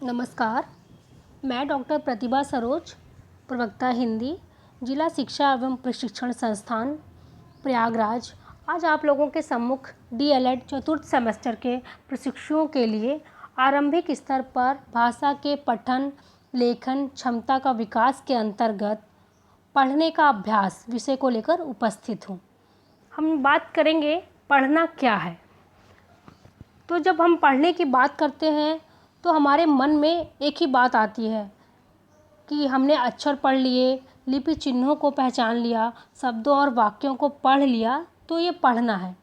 नमस्कार। मैं डॉक्टर प्रतिभा सरोज, प्रवक्ता हिंदी, जिला शिक्षा एवं प्रशिक्षण संस्थान प्रयागराज, आज आप लोगों के सम्मुख डीएलएड चतुर्थ सेमेस्टर के प्रशिक्षुओं के लिए आरंभिक स्तर पर भाषा के पठन लेखन क्षमता का विकास के अंतर्गत पढ़ने का अभ्यास विषय को लेकर उपस्थित हूँ। हम बात करेंगे पढ़ना क्या है। तो जब हम पढ़ने की बात करते हैं तो हमारे मन में एक ही बात आती है कि हमने अक्षर पढ़ लिए, लिपि चिन्हों को पहचान लिया, शब्दों और वाक्यों को पढ़ लिया, तो ये पढ़ना है।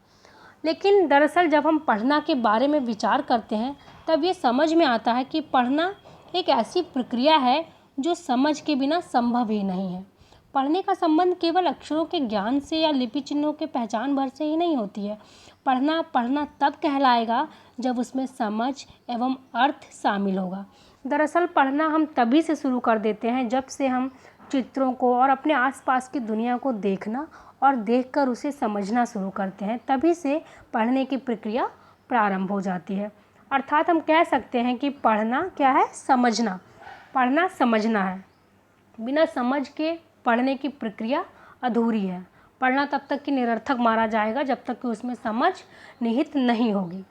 लेकिन दरअसल जब हम पढ़ना के बारे में विचार करते हैं तब ये समझ में आता है कि पढ़ना एक ऐसी प्रक्रिया है जो समझ के बिना संभव ही नहीं है। पढ़ने का संबंध केवल अक्षरों के ज्ञान से या लिपि चिन्हों के पहचान भर से ही नहीं होती है। पढ़ना तब कहलाएगा जब उसमें समझ एवं अर्थ शामिल होगा। दरअसल पढ़ना हम तभी से शुरू कर देते हैं जब से हम चित्रों को और अपने आसपास की दुनिया को देखना और देखकर उसे समझना शुरू करते हैं, तभी से पढ़ने की प्रक्रिया प्रारंभ हो जाती है। अर्थात हम कह सकते हैं कि पढ़ना क्या है? समझना। पढ़ना समझना है। बिना समझ के पढ़ने की प्रक्रिया अधूरी है। पढ़ना तब तक कि निरर्थक माना जाएगा जब तक कि उसमें समझ निहित नहीं होगी।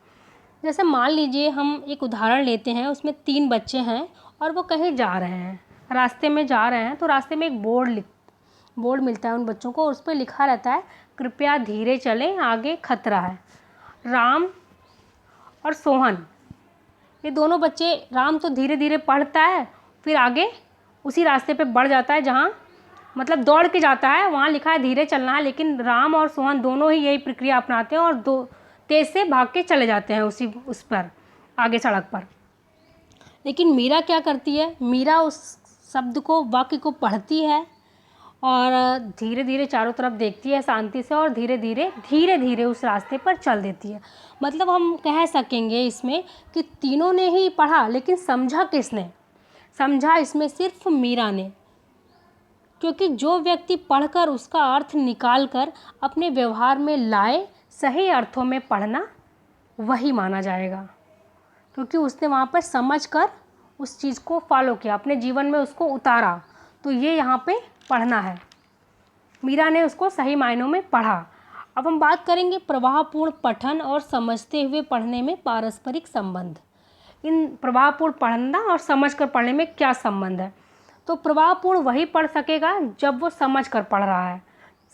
जैसे मान लीजिए हम एक उदाहरण लेते हैं, उसमें 3 बच्चे हैं और वो कहीं जा रहे हैं, रास्ते में जा रहे हैं, तो रास्ते में एक बोर्ड मिलता है उन बच्चों को, उस पर लिखा रहता है कृपया धीरे चलें, आगे खतरा है। राम और सोहन, ये दोनों बच्चे, राम तो धीरे धीरे पढ़ता है, फिर आगे उसी रास्ते पे बढ़ जाता है जहाँ मतलब दौड़ के जाता है, वहाँ लिखा है धीरे चलना है, लेकिन राम और सोहन दोनों ही यही प्रक्रिया अपनाते हैं और तेज से भाग के चले जाते हैं उस पर आगे सड़क पर। लेकिन मीरा क्या करती है? मीरा उस शब्द को, वाक्य को पढ़ती है और धीरे धीरे चारों तरफ देखती है शांति से और धीरे धीरे उस रास्ते पर चल देती है। मतलब हम कह सकेंगे इसमें कि तीनों ने ही पढ़ा, लेकिन समझा किसने? समझा इसमें सिर्फ मीरा ने, क्योंकि जो व्यक्ति पढ़कर उसका अर्थ निकाल कर अपने व्यवहार में लाए, सही अर्थों में पढ़ना वही माना जाएगा, क्योंकि उसने वहाँ पर समझ कर उस चीज़ को फॉलो किया, अपने जीवन में उसको उतारा, तो ये यहाँ पे पढ़ना है। मीरा ने उसको सही मायनों में पढ़ा। अब हम बात करेंगे प्रवाहपूर्ण पठन और समझते हुए पढ़ने में पारस्परिक संबंध। इन प्रवाहपूर्ण पढ़ना और समझ कर पढ़ने में क्या संबंध है? तो प्रवाहपूर्ण वही पढ़ सकेगा जब वो समझ कर पढ़ रहा है।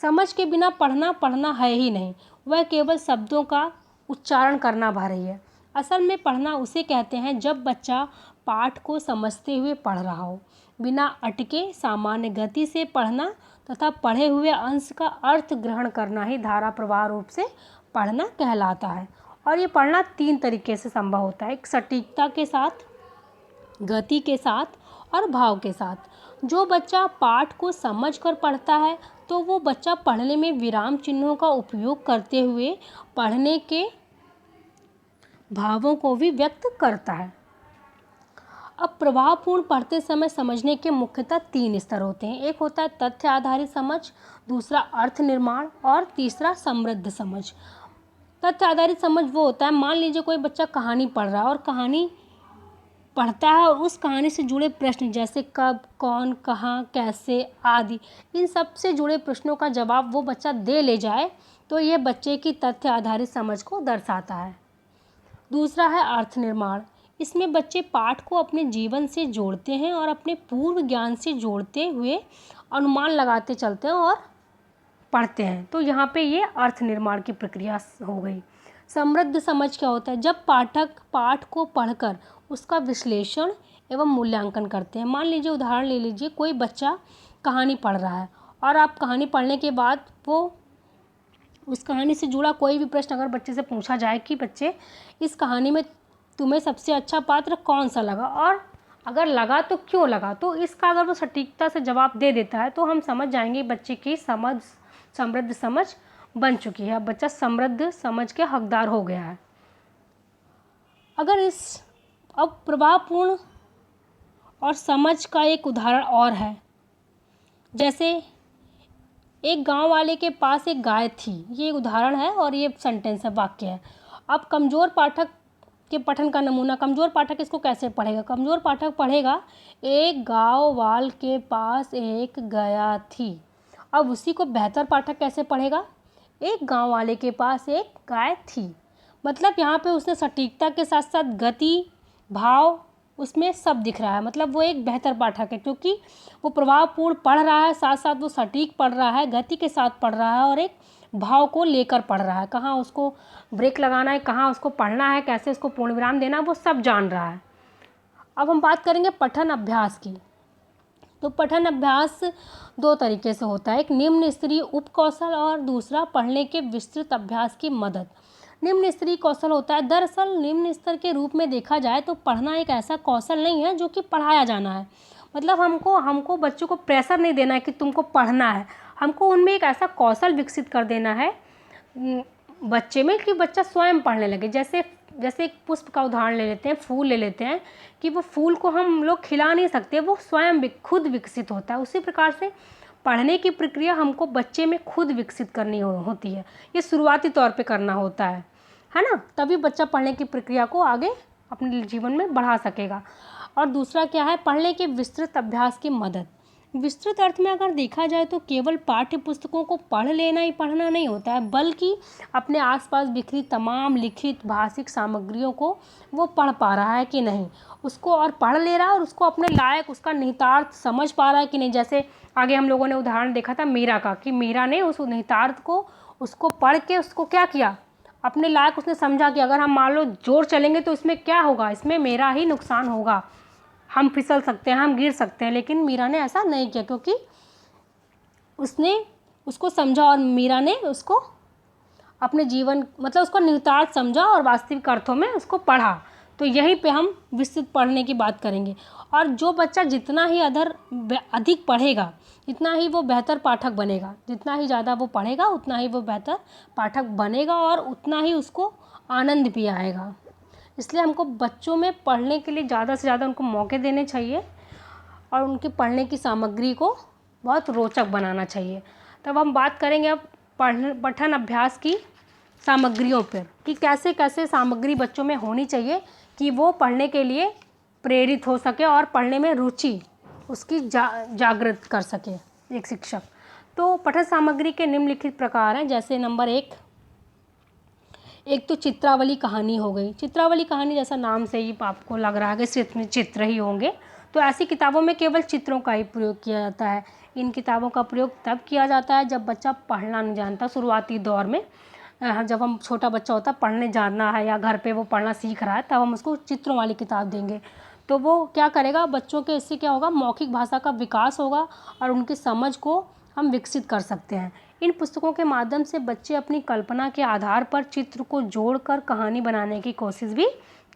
समझ के बिना पढ़ना है ही नहीं, वह केवल शब्दों का उच्चारण करना भर ही है। असल में पढ़ना उसे कहते हैं जब बच्चा पाठ को समझते हुए पढ़ रहा हो, बिना अटके सामान्य गति से पढ़ना तथा पढ़े हुए अंश का अर्थ ग्रहण करना ही धारा प्रवाह रूप से पढ़ना कहलाता है। और ये पढ़ना 3 तरीके से संभव होता है, एक सटीकता के साथ, गति के साथ और भाव के साथ। जो बच्चा पाठ को समझकर पढ़ता है तो वो बच्चा पढ़ने में विराम चिन्हों का उपयोग करते हुए पढ़ने के भावों को भी व्यक्त करता है। अब प्रभावपूर्ण पढ़ते समय समझने के मुख्यतः 3 स्तर होते हैं। एक होता है तथ्य आधारित समझ, दूसरा अर्थ निर्माण और तीसरा समृद्ध समझ। तथ्य आधारित समझ वो होता है, मान लीजिए कोई बच्चा कहानी पढ़ रहा है और कहानी पढ़ता है और उस कहानी से जुड़े प्रश्न जैसे कब, कौन, कहाँ, कैसे आदि, इन सब से जुड़े प्रश्नों का जवाब वो बच्चा दे ले जाए, तो ये बच्चे की तथ्य आधारित समझ को दर्शाता है। दूसरा है अर्थ निर्माण। इसमें बच्चे पाठ को अपने जीवन से जोड़ते हैं और अपने पूर्व ज्ञान से जोड़ते हुए अनुमान लगाते चलते हैं और पढ़ते हैं, तो यहाँ पे ये अर्थ निर्माण की प्रक्रिया हो गई। समृद्ध समझ क्या होता है? जब पाठक पाठ को पढ़कर उसका विश्लेषण एवं मूल्यांकन करते हैं। मान लीजिए, उदाहरण ले लीजिए, कोई बच्चा कहानी पढ़ रहा है और आप कहानी पढ़ने के बाद वो उस कहानी से जुड़ा कोई भी प्रश्न अगर बच्चे से पूछा जाए कि बच्चे, इस कहानी में तुम्हें सबसे अच्छा पात्र कौन सा लगा, और अगर लगा तो क्यों लगा, तो इसका अगर वो सटीकता से जवाब दे देता है तो हम समझ जाएंगे बच्चे की समृद्ध समझ बन चुकी है। अब बच्चा समृद्ध समझ के हकदार हो गया है। अब प्रभावपूर्ण और समझ का एक उदाहरण और है। जैसे एक गांव वाले के पास एक गाय थी, ये उदाहरण है और ये सेंटेंस है, वाक्य है। अब कमज़ोर पाठक के पठन का नमूना। कमज़ोर पाठक इसको कैसे पढ़ेगा? कमज़ोर पाठक पढ़ेगा, एक गाँव वाल के पास एक गया थी। अब उसी को बेहतर पाठक कैसे पढ़ेगा? एक गाँव वाले के पास एक गाय थी। मतलब यहाँ पे उसने सटीकता के साथ साथ गति, भाव, उसमें सब दिख रहा है। मतलब वो एक बेहतर पाठक है, क्योंकि वो प्रभावपूर्ण पढ़ रहा है, साथ साथ वो सटीक पढ़ रहा है, गति के साथ पढ़ रहा है और एक भाव को लेकर पढ़ रहा है। कहाँ उसको ब्रेक लगाना है, कहाँ उसको पढ़ना है, कैसे उसको पूर्ण विराम देना है, वो सब जान रहा है। अब हम बात करेंगे पठन अभ्यास की। तो पठन अभ्यास दो तरीके से होता है, एक निम्न स्तरीय उपकौशल और दूसरा पढ़ने के विस्तृत अभ्यास की मदद। निम्न स्तरीय कौशल होता है, दरअसल निम्न स्तर के रूप में देखा जाए तो पढ़ना एक ऐसा कौशल नहीं है जो कि पढ़ाया जाना है। मतलब हमको बच्चों को प्रेशर नहीं देना है कि तुमको पढ़ना है, हमको उनमें एक ऐसा कौशल विकसित कर देना है बच्चे में कि बच्चा स्वयं पढ़ने लगे। जैसे एक पुष्प का उदाहरण ले लेते हैं, फूल ले लेते हैं, कि वो फूल को हम लोग खिला नहीं सकते, वो स्वयं खुद विकसित होता है। उसी प्रकार से पढ़ने की प्रक्रिया हमको बच्चे में खुद विकसित करनी होती है। ये शुरुआती तौर पे करना होता है ना, तभी बच्चा पढ़ने की प्रक्रिया को आगे अपने जीवन में बढ़ा सकेगा। और दूसरा क्या है, पढ़ने के विस्तृत अभ्यास की मदद। विस्तृत अर्थ में अगर देखा जाए तो केवल पाठ्य पुस्तकों को पढ़ लेना ही पढ़ना नहीं होता है, बल्कि अपने आसपास बिखरी तमाम लिखित भाषिक सामग्रियों को वो पढ़ पा रहा है कि नहीं, उसको और पढ़ ले रहा है और उसको अपने लायक उसका निहितार्थ समझ पा रहा है कि नहीं। जैसे आगे हम लोगों ने उदाहरण देखा था मीरा का, कि मीरा ने उस निहितार्थ को उसको पढ़ के उसको क्या किया, अपने लायक उसने समझा कि अगर हम मान लो जोर चलेंगे तो इसमें क्या होगा, इसमें मेरा ही नुकसान होगा, हम फिसल सकते हैं, हम गिर सकते हैं। लेकिन मीरा ने ऐसा नहीं किया, क्योंकि उसने उसको समझा और मीरा ने उसको अपने जीवन मतलब उसको निहितार्थ समझा और वास्तविक अर्थों में उसको पढ़ा। तो यहीं पे हम विस्तृत पढ़ने की बात करेंगे। और जो बच्चा जितना ही अधिक पढ़ेगा, जितना ही वो बेहतर पाठक बनेगा, जितना ही ज़्यादा वो पढ़ेगा उतना ही वो बेहतर पाठक बनेगा और उतना ही उसको आनंद भी आएगा। इसलिए हमको बच्चों में पढ़ने के लिए ज़्यादा से ज़्यादा उनको मौके देने चाहिए और उनके पढ़ने की सामग्री को बहुत रोचक बनाना चाहिए। तब हम बात करेंगे अब पठन अभ्यास की सामग्रियों पर, कि कैसे कैसे सामग्री बच्चों में होनी चाहिए कि वो पढ़ने के लिए प्रेरित हो सके और पढ़ने में रुचि उसकी जागृत कर सके एक शिक्षक। तो पठन सामग्री के निम्नलिखित प्रकार हैं। जैसे नंबर एक तो चित्रावली कहानी हो गई। चित्रावली कहानी जैसा नाम से ही आपको लग रहा है कि सिर्फ में चित्र ही होंगे, तो ऐसी किताबों में केवल चित्रों का ही प्रयोग किया जाता है। इन किताबों का प्रयोग तब किया जाता है जब बच्चा पढ़ना नहीं जानता। शुरुआती दौर में जब हम छोटा बच्चा होता है, पढ़ने जानना है या घर पे वो पढ़ना सीख रहा है, तब हम उसको चित्रों वाली किताब देंगे। तो वो क्या करेगा, बच्चों के इससे क्या होगा, मौखिक भाषा का विकास होगा और उनकी समझ को हम विकसित कर सकते हैं। इन पुस्तकों के माध्यम से बच्चे अपनी कल्पना के आधार पर चित्र को जोड़कर कहानी बनाने की कोशिश भी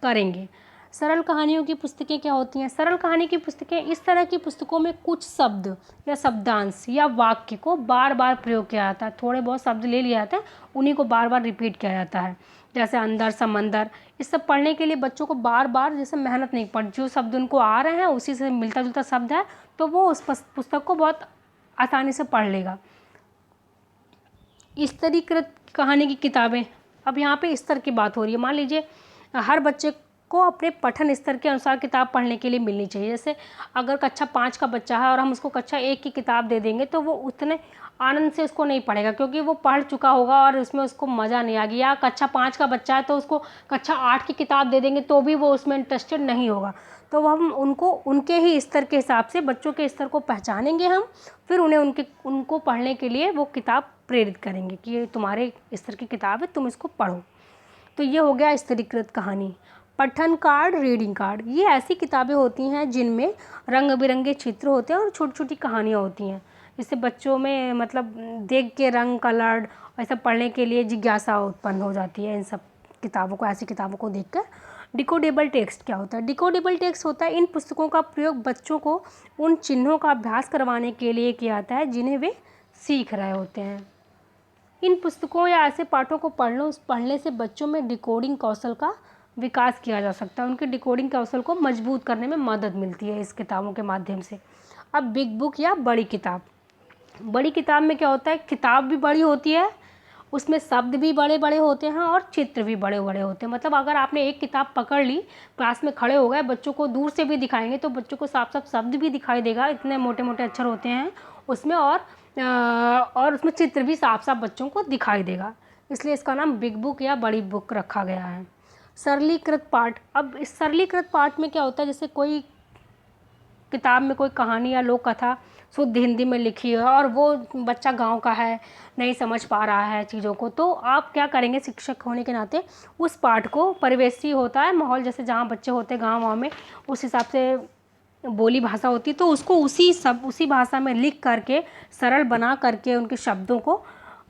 करेंगे। सरल कहानियों की पुस्तकें क्या होती हैं? सरल कहानी की पुस्तकें इस तरह की पुस्तकों में कुछ शब्द या शब्दांश या वाक्य को बार बार प्रयोग किया जाता है। थोड़े बहुत शब्द ले लिए जाते हैं, उन्हीं को बार बार रिपीट किया जाता है। जैसे अंदर, समंदर, इस सब पढ़ने के लिए बच्चों को बार बार जैसे मेहनत नहीं पड़, जो शब्द उनको आ रहे हैं उसी से मिलता जुलता शब्द है, तो वो उस पुस्तक को बहुत आसानी से पढ़ लेगा। स्तरीकृत कहानी की किताबें, अब यहाँ पे स्तर की बात हो रही है। मान लीजिए हर बच्चे को अपने पठन स्तर के अनुसार किताब पढ़ने के लिए मिलनी चाहिए। जैसे अगर कक्षा 5 का बच्चा है और हम उसको कक्षा 1 की किताब दे देंगे तो वो उतने आनंद से उसको नहीं पढ़ेगा, क्योंकि वो पढ़ चुका होगा और उसमें उसको मज़ा नहीं आ गया। या कक्षा 5 का बच्चा है तो उसको कक्षा 8 की किताब दे देंगे तो भी वो उसमें इंटरेस्टेड नहीं होगा। तो हम उनको उनके ही स्तर के हिसाब से बच्चों के स्तर को पहचानेंगे हम, फिर उनको पढ़ने के लिए वो किताब प्रेरित करेंगे कि ये तुम्हारे स्तर की किताब है, तुम इसको पढ़ो। तो ये हो गया स्तरीकृत कहानी। पठन कार्ड, रीडिंग कार्ड, ये ऐसी किताबें होती हैं जिनमें रंग बिरंगे चित्र होते हैं और छोटी छोटी कहानियाँ होती हैं, जिससे बच्चों में मतलब देख के रंग, कलर, ऐसा पढ़ने के लिए जिज्ञासा उत्पन्न हो जाती है इन सब किताबों को, ऐसी किताबों को देखकर। डिकोडेबल टेक्स्ट क्या होता है? डिकोडेबल टेक्स्ट होता है इन पुस्तकों का प्रयोग बच्चों को उन चिन्हों का अभ्यास करवाने के लिए किया जाता है जिन्हें वे सीख रहे होते हैं। इन पुस्तकों या ऐसे पाठों को पढ़ने से बच्चों में डिकोडिंग कौशल का विकास किया जा सकता है। उनके डिकोडिंग कौशल को मजबूत करने में मदद मिलती है इस किताबों के माध्यम से। अब बिग बुक या बड़ी किताब, बड़ी किताब में क्या होता है, किताब भी बड़ी होती है उसमें शब्द भी बड़े बड़े होते हैं और चित्र भी बड़े बड़े होते हैं। मतलब अगर आपने एक किताब पकड़ ली, क्लास में खड़े हो गए, बच्चों को दूर से भी दिखाएंगे तो बच्चों को साफ साफ शब्द भी दिखाई देगा, इतने मोटे मोटे अक्षर होते हैं उसमें, और उसमें चित्र भी साफ साफ बच्चों को दिखाई देगा, इसलिए इसका नाम बिग बुक या बड़ी बुक रखा गया है। सरलीकृत पाठ, अब इस सरलीकृत पाठ में क्या होता है, जैसे कोई किताब में कोई कहानी या लोक कथा शुद्ध हिंदी में लिखी है और वो बच्चा गांव का है, नहीं समझ पा रहा है चीज़ों को, तो आप क्या करेंगे, शिक्षक होने के नाते उस पाठ को, परिवेशी होता है माहौल, जैसे जहाँ बच्चे होते हैं गाँव में, उस हिसाब से बोली भाषा होती है, तो उसको उसी भाषा में लिख करके, सरल बना करके उनके शब्दों को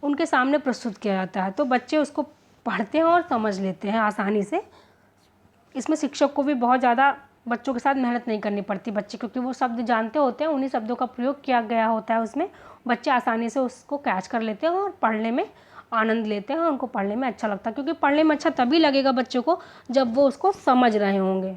उनके सामने प्रस्तुत किया जाता है, तो बच्चे उसको पढ़ते हैं और समझ लेते हैं आसानी से। इसमें शिक्षक को भी बहुत ज़्यादा बच्चों के साथ मेहनत नहीं करनी पड़ती बच्चे, क्योंकि वो शब्द जानते होते हैं, उन्हीं शब्दों का प्रयोग किया गया होता है उसमें, बच्चे आसानी से उसको कैच कर लेते हैं और पढ़ने में आनंद लेते हैं, और उनको पढ़ने में अच्छा लगता है, क्योंकि पढ़ने में अच्छा तभी लगेगा बच्चों को जब वो उसको समझ रहे होंगे।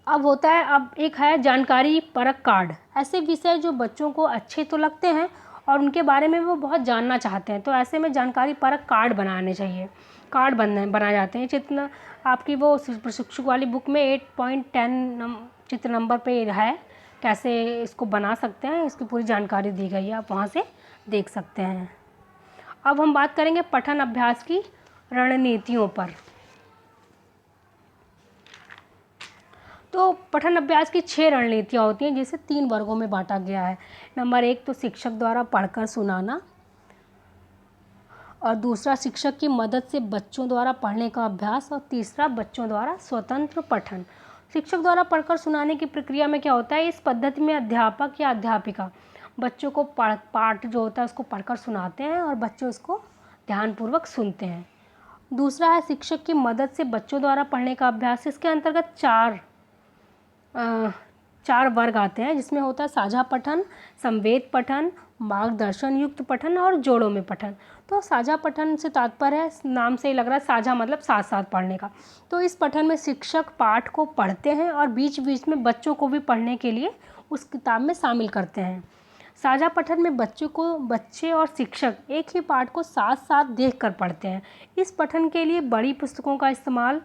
अब होता है, अब एक है जानकारी परक कार्ड, ऐसे विषय जो बच्चों को अच्छे तो लगते हैं और उनके बारे में वो बहुत जानना चाहते हैं, तो ऐसे में जानकारी परक कार्ड बनाने चाहिए, कार्ड बनाए जाते हैं। चित्र आपकी वो प्रशिक्षक वाली बुक में 8.10 चित्र नंबर पे है, कैसे इसको बना सकते हैं, इसकी पूरी जानकारी दी गई है, आप वहाँ से देख सकते हैं। अब हम बात करेंगे पठन अभ्यास की रणनीतियों पर। तो पठन अभ्यास की 6 रणनीतियाँ होती हैं, जिसे 3 वर्गों में बांटा गया है। नंबर 1 तो शिक्षक द्वारा पढ़कर सुनाना, और दूसरा शिक्षक की मदद से बच्चों द्वारा पढ़ने का अभ्यास, और तीसरा बच्चों द्वारा स्वतंत्र पठन। शिक्षक द्वारा पढ़कर सुनाने की प्रक्रिया में क्या होता है, इस पद्धति में अध्यापक या अध्यापिका बच्चों को पाठ जो होता है उसको पढ़कर सुनाते हैं और बच्चे उसको ध्यानपूर्वक सुनते हैं। दूसरा है शिक्षक की मदद से बच्चों द्वारा पढ़ने का अभ्यास। इसके अंतर्गत चार वर्ग आते हैं, जिसमें होता है साझा पठन, संवेद पठन, मार्गदर्शन युक्त पठन और जोड़ों में पठन। तो साझा पठन से तात्पर्य है, नाम से ही लग रहा है साझा मतलब साथ साथ पढ़ने का। तो इस पठन में शिक्षक पाठ को पढ़ते हैं और बीच बीच में बच्चों को भी पढ़ने के लिए उस किताब में शामिल करते हैं। साझा पठन में बच्चे और शिक्षक एक ही पाठ को साथ साथ देख कर पढ़ते हैं। इस पठन के लिए बड़ी पुस्तकों का इस्तेमाल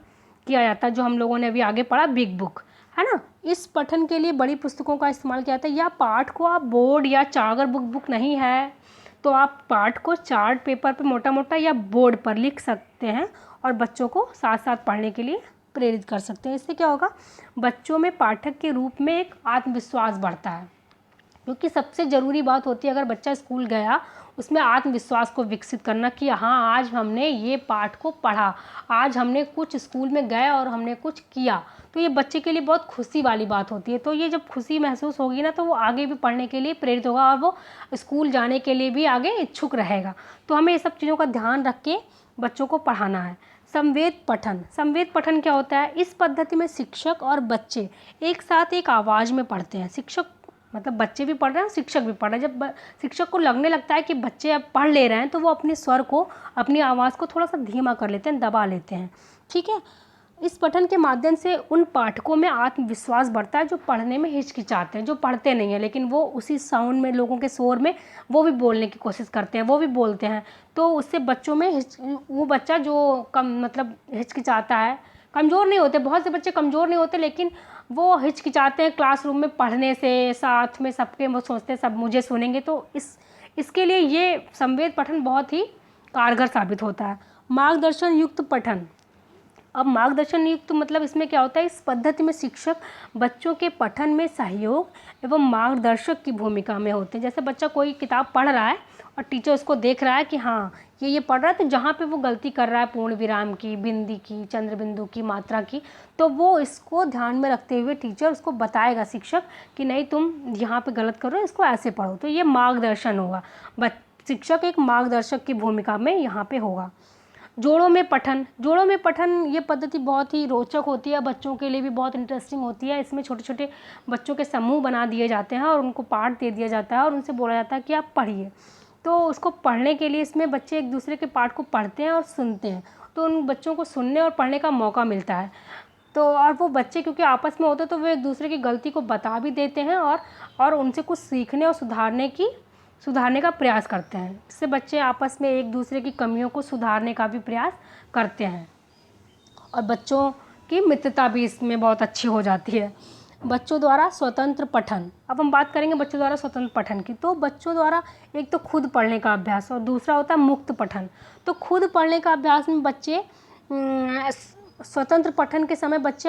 किया जाता है, जो हम लोगों ने अभी आगे पढ़ा, बिग बुक, है ना। इस पठन के लिए बड़ी पुस्तकों का इस्तेमाल किया जाता है, या पाठ को आप बोर्ड या अगर बुक नहीं है तो आप पाठ को चार्ट पेपर पर मोटा मोटा या बोर्ड पर लिख सकते हैं और बच्चों को साथ साथ पढ़ने के लिए प्रेरित कर सकते हैं। इससे क्या होगा, बच्चों में पाठक के रूप में एक आत्मविश्वास बढ़ता है, क्योंकि सबसे ज़रूरी बात होती है अगर बच्चा स्कूल गया उसमें आत्मविश्वास को विकसित करना कि हाँ आज हमने ये पाठ को पढ़ा, आज हमने कुछ स्कूल में गए और हमने कुछ किया, तो ये बच्चे के लिए बहुत खुशी वाली बात होती है। तो ये जब खुशी महसूस होगी ना, तो वो आगे भी पढ़ने के लिए प्रेरित होगा और वो स्कूल जाने के लिए भी आगे इच्छुक रहेगा। तो हमें ये सब चीज़ों का ध्यान रख के बच्चों को पढ़ाना है। संवेद पठन क्या होता है, इस पद्धति में शिक्षक और बच्चे एक साथ एक आवाज़ में पढ़ते हैं। शिक्षक मतलब बच्चे भी पढ़ रहे हैं, शिक्षक भी पढ़ रहे हैं। जब शिक्षक को लगने लगता है कि बच्चे अब पढ़ ले रहे हैं, तो वो अपने स्वर को, अपनी आवाज़ को थोड़ा सा धीमा कर लेते हैं, दबा लेते हैं, ठीक है। इस पठन के माध्यम से उन पाठकों में आत्मविश्वास बढ़ता है जो पढ़ने में हिचकिचाते हैं, जो पढ़ते नहीं हैं, लेकिन वो उसी साउंड में, लोगों के शोर में वो भी बोलने की कोशिश करते हैं, वो भी बोलते हैं। तो उससे बच्चों में वो बच्चा जो मतलब हिचकिचाता है, कमज़ोर नहीं होते, बहुत से बच्चे कमज़ोर नहीं होते, लेकिन वो हिचकिचाते हैं क्लासरूम में पढ़ने से, साथ में सबके, वो सोचते हैं सब मुझे सुनेंगे। तो इसके लिए ये संवेद पठन बहुत ही कारगर साबित होता है। मार्गदर्शन युक्त पठन, अब मार्गदर्शन युक्त मतलब इसमें क्या होता है, इस पद्धति में शिक्षक बच्चों के पठन में सहयोग एवं मार्गदर्शक की भूमिका में होते हैं। जैसे बच्चा कोई किताब पढ़ रहा है और टीचर उसको देख रहा है कि हाँ ये पढ़ रहा है, तो जहाँ पे वो गलती कर रहा है, पूर्ण विराम की, बिंदी की, चंद्र बिंदु की, मात्रा की, तो वो इसको ध्यान में रखते हुए टीचर उसको बताएगा, शिक्षक, कि नहीं तुम यहाँ पे गलत कर रहे हो, इसको ऐसे पढ़ो। तो ये मार्गदर्शन होगा, शिक्षक एक मार्गदर्शक की भूमिका में यहाँ पे होगा। जोड़ों में पठन ये पद्धति बहुत ही रोचक होती है, बच्चों के लिए भी बहुत इंटरेस्टिंग होती है। इसमें छोटे छोटे बच्चों के समूह बना दिए जाते हैं और उनको पाठ दे दिया जाता है और उनसे बोला जाता है कि आप पढ़िए। तो उसको पढ़ने के लिए इसमें बच्चे एक दूसरे के पाठ को पढ़ते हैं और सुनते हैं, तो उन बच्चों को सुनने और पढ़ने का मौका मिलता है। तो और वो बच्चे क्योंकि आपस में होते हैं, तो वो एक दूसरे की गलती को बता भी देते हैं और उनसे कुछ सीखने और सुधारने की सुधारने का प्रयास करते हैं। इससे बच्चे आपस में एक दूसरे की कमियों को सुधारने का भी प्रयास करते हैं और बच्चों की मित्रता भी इसमें बहुत अच्छी हो जाती है। बच्चों द्वारा स्वतंत्र पठन, अब हम बात करेंगे बच्चों द्वारा स्वतंत्र पठन की। तो बच्चों द्वारा एक तो खुद पढ़ने का अभ्यास और दूसरा होता है मुक्त पठन। तो खुद पढ़ने का अभ्यास में बच्चे स्वतंत्र पठन के समय बच्चे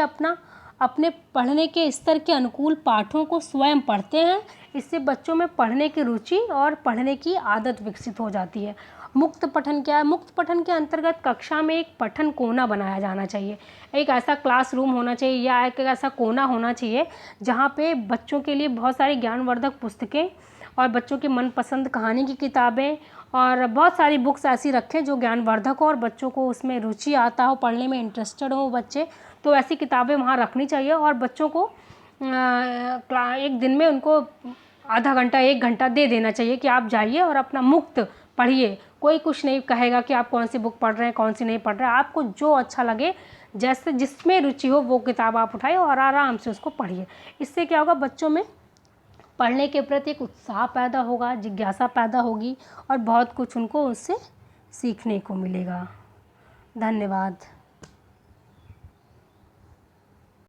अपने पढ़ने के स्तर के अनुकूल पाठों को स्वयं पढ़ते हैं। इससे बच्चों में पढ़ने की रुचि और पढ़ने की आदत विकसित हो जाती है। मुक्त पठन क्या है? मुक्त पठन के अंतर्गत कक्षा में एक पठन कोना बनाया जाना चाहिए। एक ऐसा क्लासरूम होना चाहिए या एक ऐसा कोना होना चाहिए जहाँ पे बच्चों के लिए बहुत सारी ज्ञानवर्धक पुस्तकें और बच्चों की मनपसंद कहानी की किताबें और बहुत सारी बुक्स ऐसी रखें जो ज्ञानवर्धक हो और बच्चों को उसमें रुचि आता हो, पढ़ने में इंटरेस्टेड हो बच्चे, तो ऐसी किताबें वहाँ रखनी चाहिए। और बच्चों को एक दिन में उनको आधा घंटा 1 घंटा दे देना चाहिए कि आप जाइए और अपना मुक्त पढ़िए। कोई कुछ नहीं कहेगा कि आप कौन सी बुक पढ़ रहे हैं, कौन सी नहीं पढ़ रहे हैं। आपको जो अच्छा लगे, जैसे जिसमें रुचि हो वो किताब आप उठाइए और आराम से उसको पढ़िए। इससे क्या होगा, बच्चों में पढ़ने के प्रति एक उत्साह पैदा होगा, जिज्ञासा पैदा होगी और बहुत कुछ उनको उससे सीखने को मिलेगा। धन्यवाद।